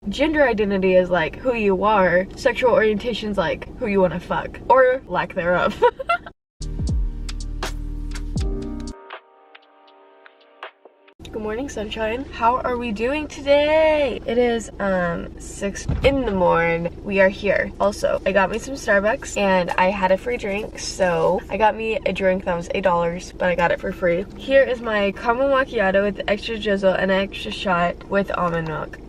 Gender identity is like who you are. Sexual orientation is like who you want to fuck. Or lack thereof. Good morning, sunshine. How are we doing today? It is 6 in the morning. We are here. Also, I got me some Starbucks and I had a free drink, so I got me a drink that was $8, but I got it for free. Here is my caramel macchiato with extra drizzle and an extra shot with almond milk.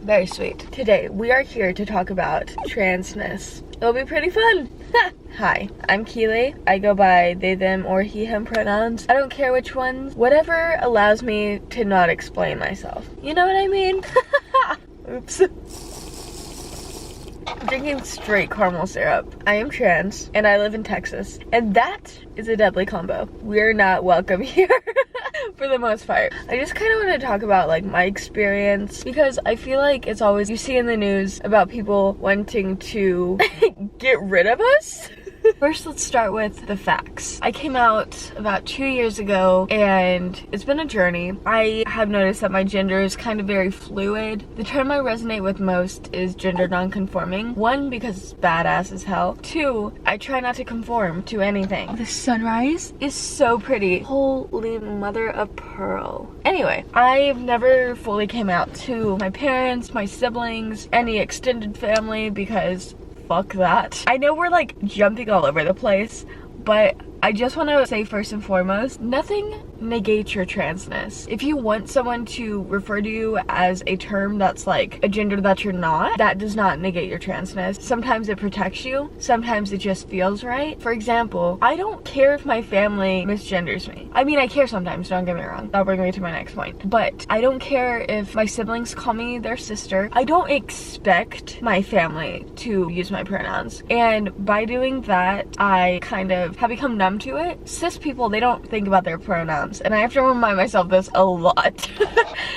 Very sweet. Today, we are here to talk about transness. It'll be pretty fun. Hi, I'm Keely. I go by they, them, or he, him pronouns. I don't care which ones. Whatever allows me to not explain myself. You know what I mean? Oops. I'm drinking straight caramel syrup. I am trans, and I live in Texas. And that is a deadly combo. We're not welcome here. For the most part. I just kind of want to talk about like my experience, because I feel like it's always, you see in the news about people wanting to get rid of us. First, let's start with the facts. I came out about 2 years ago and it's been a journey. I have noticed that my gender is kind of very fluid. The term I resonate with most is gender non-conforming. 1, because it's badass as hell. 2, I try not to conform to anything. The sunrise is so pretty. Holy mother of pearl. Anyway, I've never fully came out to my parents, my siblings, any extended family, because fuck that. I know we're like jumping all over the place, but I just want to say first and foremost, nothing negates your transness. If you want someone to refer to you as a term that's like a gender that you're not, that does not negate your transness. Sometimes it protects you, sometimes it just feels right. For example, I don't care if my family misgenders me. I mean, I care sometimes, don't get me wrong. That'll bring me to my next point. But I don't care if my siblings call me their sister. I don't expect my family to use my pronouns. And by doing that, I kind of have become numb to it. Cis people, they don't think about their pronouns, and I have to remind myself this a lot.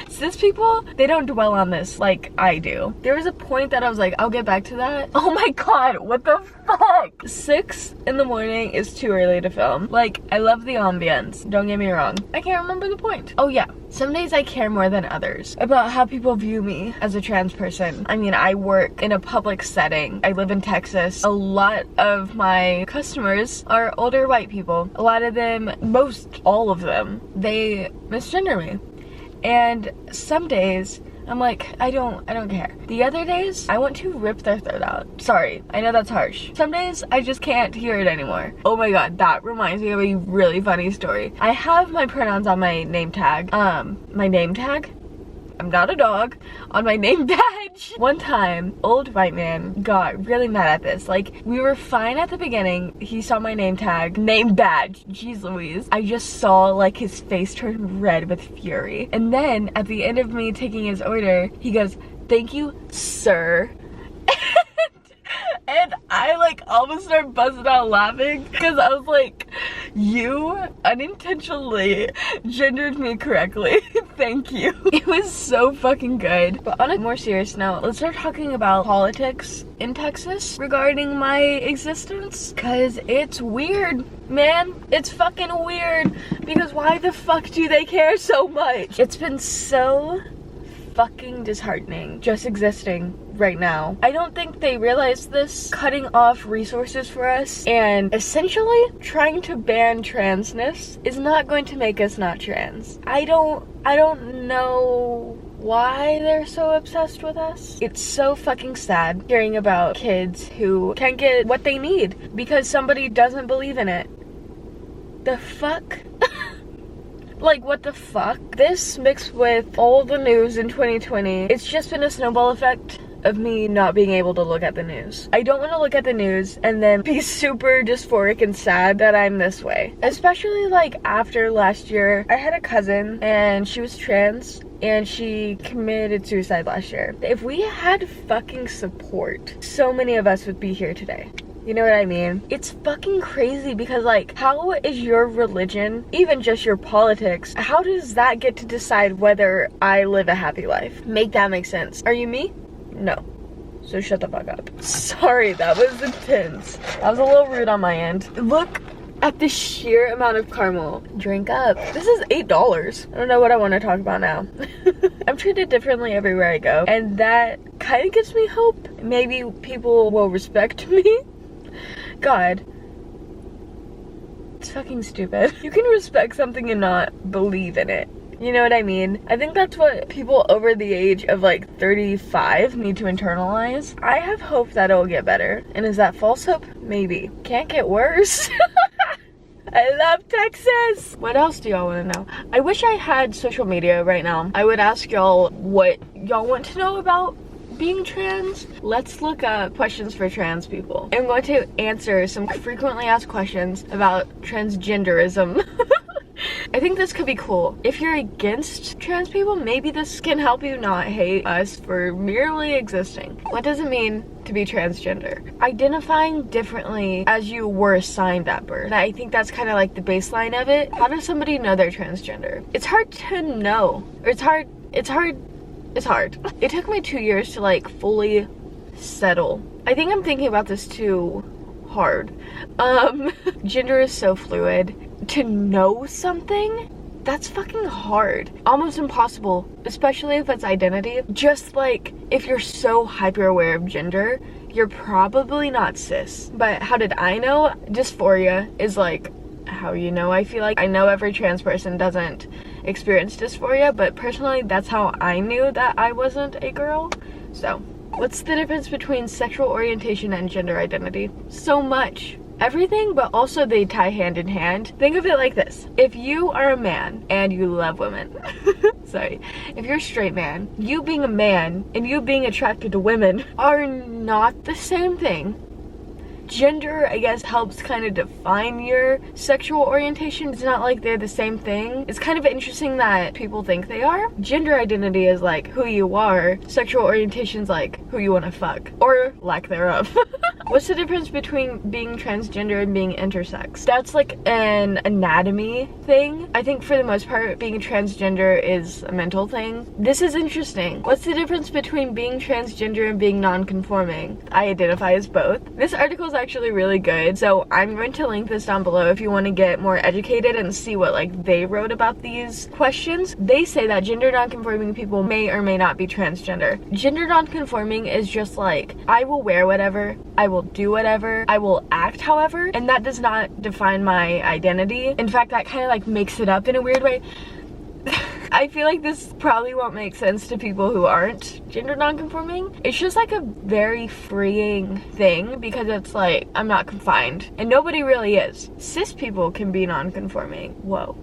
Cis people, they don't dwell on this like I do. There was a point that I was like, I'll get back to that. Oh my god, what the fuck? 6 in the morning is too early to film. Like, I love the ambience, don't get me wrong. I can't remember the point. Oh yeah, some days I care more than others about how people view me as a trans person. I mean, I work in a public setting. I live in Texas. A lot of my customers are older white people. A lot of them, most all of them, they misgender me. And some days I'm like, I don't care. The other days, I want to rip their throat out. Sorry, I know that's harsh. Some days, I just can't hear it anymore. Oh my god, that reminds me of a really funny story. I have my pronouns on my name tag. My name tag? I'm not a dog. On my name badge. One time, old white man got really mad at this. Like, we were fine at the beginning. He saw my name tag, name badge. Jeez Louise. I just saw like his face turn red with fury. And then at the end of me taking his order, he goes, "Thank you, sir." And I like almost started buzzing out laughing because I was like, you unintentionally gendered me correctly. Thank you. It was so fucking good. But on a more serious note, let's start talking about politics in Texas regarding my existence, because it's weird, man. It's fucking weird, because why the fuck do they care so much? It's been so fucking disheartening just existing right now. I don't think they realize this. Cutting off resources for us and essentially trying to ban transness is not going to make us not trans. I don't know why they're so obsessed with us. It's so fucking sad hearing about kids who can't get what they need because somebody doesn't believe in it. The fuck? Like, what the fuck? This mixed with all the news in 2020, it's just been a snowball effect of me not being able to look at the news. I don't want to look at the news and then be super dysphoric and sad that I'm this way. Especially like after last year, I had a cousin and she was trans and she committed suicide last year. If we had fucking support, so many of us would be here today. You know what I mean? It's fucking crazy because like, how is your religion, even just your politics, how does that get to decide whether I live a happy life? Make that make sense. Are you me? No. So shut the fuck up. Sorry, that was intense. That was a little rude on my end. Look at the sheer amount of caramel. Drink up. This is $8. I don't know what I want to talk about now. I'm treated differently everywhere I go, and that kind of gives me hope. Maybe people will respect me. God. It's fucking stupid. You can respect something and not believe in it. You know what I mean? I think that's what people over the age of like 35 need to internalize. I have hope that it'll get better. And is that false hope? Maybe. Can't get worse. I love Texas. What else do y'all want to know? I wish I had social media right now. I would ask y'all what y'all want to know about being trans. Let's look up questions for trans people. I'm going to answer some frequently asked questions about transgenderism. I think this could be cool. If you're against trans people, maybe this can help you not hate us for merely existing. What does it mean to be transgender? Identifying differently as you were assigned at birth. I think that's kind of like the baseline of it. How does somebody know they're transgender? It's hard to know. Or it's hard. It took me 2 years to like fully settle. I think I'm thinking about this too hard. Gender is so fluid. To know something, that's fucking hard. Almost impossible, especially if it's identity. Just like if you're so hyper aware of gender, you're probably not cis. But how did I know? Dysphoria is like how you know. I feel like I know every trans person doesn't experience dysphoria, but personally that's how I knew that I wasn't a girl. So what's the difference between sexual orientation and gender identity? So much. Everything, but also they tie hand in hand. Think of it like this. If you are a man and you love women, sorry, if you're a straight man, you being a man and you being attracted to women are not the same thing. Gender, I guess, helps kind of define your sexual orientation. It's not like they're the same thing. It's kind of interesting that people think they are. Gender identity is like who you are. Sexual orientation is like who you want to fuck. Or lack thereof. What's the difference between being transgender and being intersex? That's like an anatomy thing. I think for the most part, being transgender is a mental thing. This is interesting. What's the difference between being transgender and being non-conforming? I identify as both. This article is actually really good, so I'm going to link this down below if you want to get more educated and see what like they wrote about these questions. They say that gender non-conforming people may or may not be transgender. Gender non-conforming is just like, I will wear whatever, I will do whatever, I will act however, and that does not define my identity. In fact, that kind of like makes it up in a weird way. I feel like this probably won't make sense to people who aren't gender non-conforming. It's just like a very freeing thing because it's like, I'm not confined. And nobody really is. Cis people can be non-conforming. Whoa.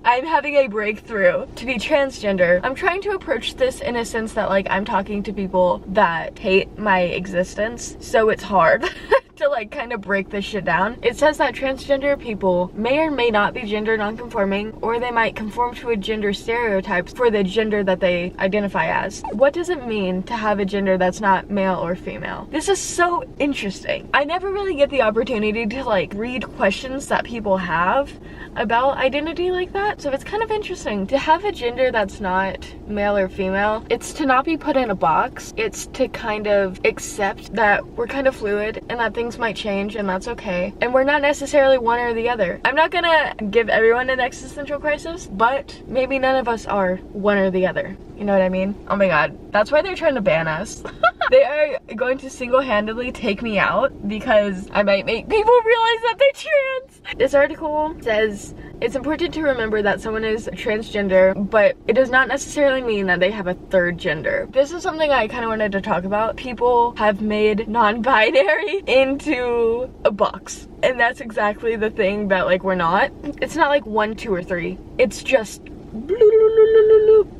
I'm having a breakthrough. To be transgender, I'm trying to approach this in a sense that like I'm talking to people that hate my existence, so it's hard. To like kind of break this shit down. It says that transgender people may or may not be gender non-conforming, or they might conform to a gender stereotype for the gender that they identify as. What does it mean to have a gender that's not male or female? This is so interesting. I never really get the opportunity to like read questions that people have about identity like that, so it's kind of interesting. To have a gender that's not male or female, it's to not be put in a box. It's to kind of accept that we're kind of fluid and that things might change, and that's okay. And we're not necessarily one or the other. I'm not gonna give everyone an existential crisis, but maybe none of us are one or the other. You know what I mean? Oh my god, that's why they're trying to ban us. They are going to single-handedly take me out because I might make people realize that they're trans. This article says it's important to remember that someone is transgender, but it does not necessarily mean that they have a third gender. This is something I kind of wanted to talk about. People have made non-binary into a box, and that's exactly the thing that like we're not. It's not like 1, 2, or 3. It's just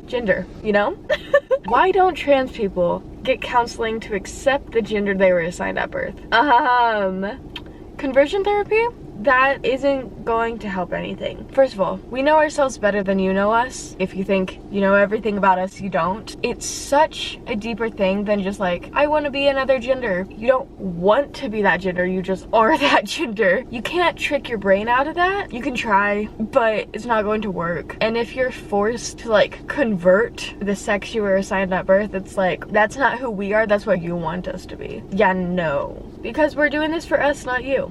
gender, you know? Why don't trans people get counseling to accept the gender they were assigned at birth? Conversion therapy? That isn't going to help anything. First of all, we know ourselves better than you know us. If you think you know everything about us, you don't. It's such a deeper thing than just like, I want to be another gender. You don't want to be that gender, you just are that gender. You can't trick your brain out of that. You can try, but it's not going to work. And if you're forced to like convert the sex you were assigned at birth, it's like, that's not who we are, that's what you want us to be. Yeah, no. because we're doing this for us, not you.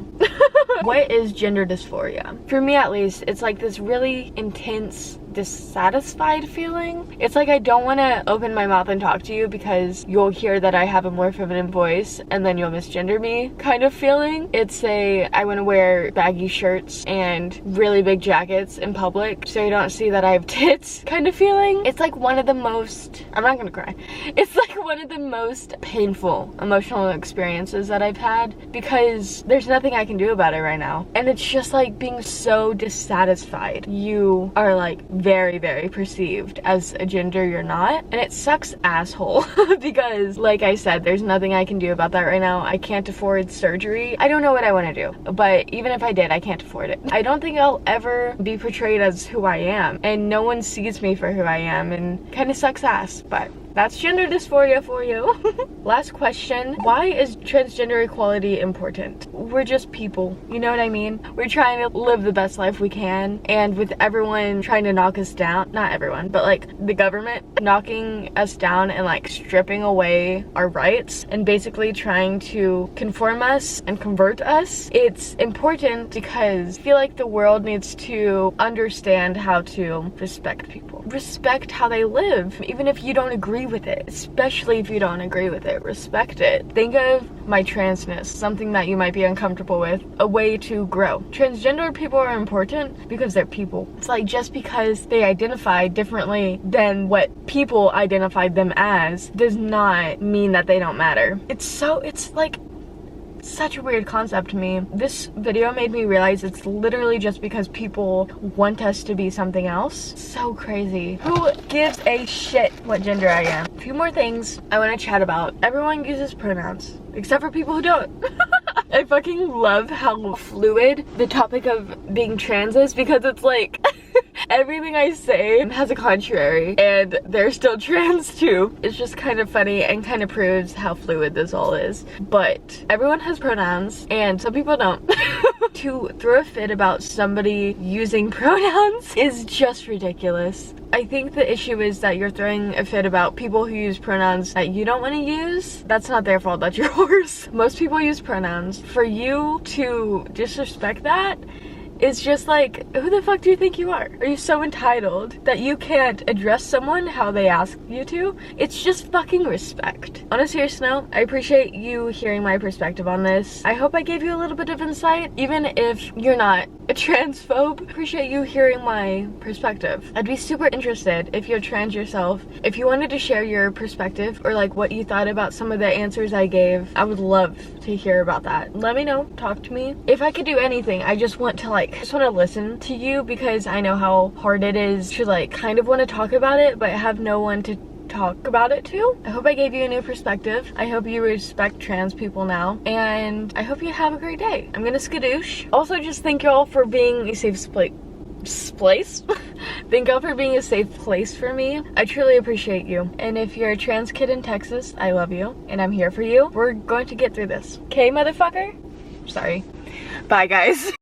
What is gender dysphoria? For me at least, it's like this really intense dissatisfied feeling. It's like I don't want to open my mouth and talk to you because you'll hear that I have a more feminine voice and then you'll misgender me kind of feeling. It's I want to wear baggy shirts and really big jackets in public so you don't see that I have tits kind of feeling. It's like one of the most, I'm not gonna cry, it's like one of the most painful emotional experiences that I've had because there's nothing I can do about it right now. And it's just like being so dissatisfied. You are like very, very perceived as a gender you're not, and it sucks asshole because like I said, there's nothing I can do about that right now. I can't afford surgery. I don't know what I want to do, but even if I did, I can't afford it. I don't think I'll ever be portrayed as who I am, and no one sees me for who I am, and kind of sucks ass, but that's gender dysphoria for you. Last question. Why is transgender equality important? We're just people, you know what I mean? We're trying to live the best life we can, and with everyone trying to knock us down, not everyone, but like the government knocking us down and like stripping away our rights and basically trying to conform us and convert us, it's important because I feel like the world needs to understand how to respect people. Respect how they live, even if you don't agree with it, especially if you don't agree with it, respect it. Think of my transness, something that you might be uncomfortable with, a way to grow. Transgender people are important because they're people. It's like just because they identify differently than what people identified them as does not mean that they don't matter. It's like such a weird concept to me. This video made me realize it's literally just because people want us to be something else. So crazy. Who gives a shit what gender I am? A few more things I want to chat about. Everyone uses pronouns, except for people who don't. I fucking love how fluid the topic of being trans is because it's like everything I say has a contrary and they're still trans too. It's just kind of funny and kind of proves how fluid this all is. But everyone has pronouns and some people don't. To throw a fit about somebody using pronouns is just ridiculous. I think the issue is that you're throwing a fit about people who use pronouns that you don't want to use. That's not their fault, that's yours. Most people use pronouns. For you to disrespect that, it's just like, who the fuck do you think you are? Are you so entitled that you can't address someone how they ask you to? It's just fucking respect. On a serious note, I appreciate you hearing my perspective on this. I hope I gave you a little bit of insight, even if you're not a transphobe. Appreciate you hearing my perspective. I'd be super interested if you're trans yourself. If you wanted to share your perspective or like what you thought about some of the answers I gave, I would love to hear about that. Let me know, talk to me. If I could do anything, I just want to listen to you because I know how hard it is to like kind of want to talk about it but have no one to talk about it to. I hope I gave you a new perspective. I hope you respect trans people now, and I hope you have a great day. I'm gonna skadoosh. Also, just thank y'all for being a safe place. Thank y'all for being a safe place for me. I truly appreciate you. And if you're a trans kid in Texas, I love you and I'm here for you. We're going to get through this. Okay, motherfucker? Sorry. Bye, guys.